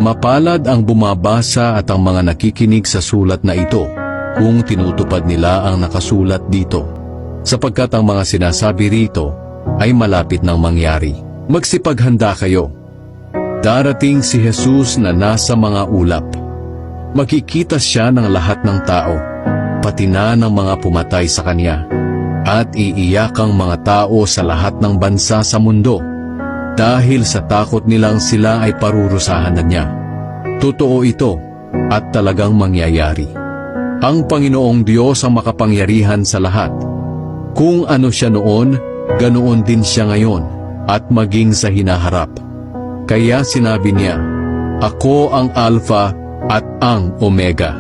Mapalad ang bumabasa at ang mga nakikinig sa sulat na ito kung tinutupad nila ang nakasulat dito, sapagkat ang mga sinasabi rito ay malapit nang mangyari. Magsipaghanda kayo. Darating si Jesus na nasa mga ulap. Makikita siya ng lahat ng tao, pati na ng mga pumatay sa kanya, at iiyak ang mga tao sa lahat ng bansa sa mundo, dahil sa takot nilang sila ay parurusahan na niya. Totoo ito, at talagang mangyayari. Ang Panginoong Diyos ang makapangyarihan sa lahat. Kung ano siya noon, ganoon din siya ngayon, at maging sa hinaharap. Kaya sinabi niya, "Ako ang Alpha at ang Omega."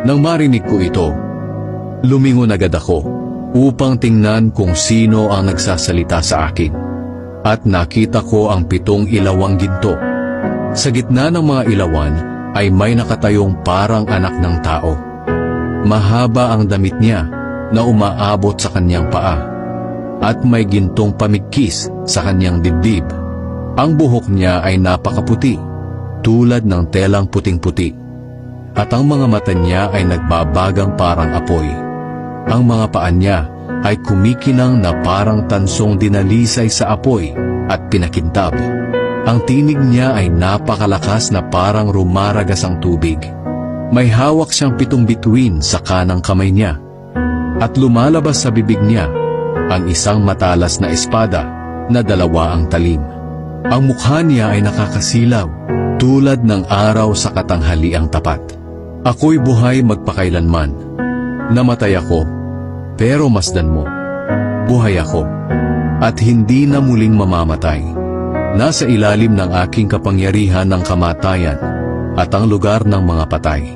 Nang marinig ko ito, lumingon agad ako upang tingnan kung sino ang nagsasalita sa akin. At nakita ko ang 7 ilawang ginto. Sa gitna ng mga ilawan ay may nakatayong parang anak ng tao. Mahaba ang damit niya na umaabot sa kanyang paa, at may gintong pamigkis sa kanyang dibdib. Ang buhok niya ay napakaputi, tulad ng telang puting-puti, at ang mga mata niya ay nagbabagang parang apoy. Ang mga paa niya ay kumikinang na parang tansong dinalisay sa apoy at pinakintab. Ang tinig niya ay napakalakas na parang rumaragas ang tubig. May hawak siyang 7 bituin sa kanang kamay niya, at lumalabas sa bibig niya ang isang matalas na espada na 2 ang talim. Ang mukha niya ay nakakasilaw, tulad ng araw sa katanghaliang tapat. Ako'y buhay magpakailanman. Namatay ako, pero masdan mo, buhay ako, at hindi na muling mamamatay. Nasa ilalim ng aking kapangyarihan ng kamatayan at ang lugar ng mga patay.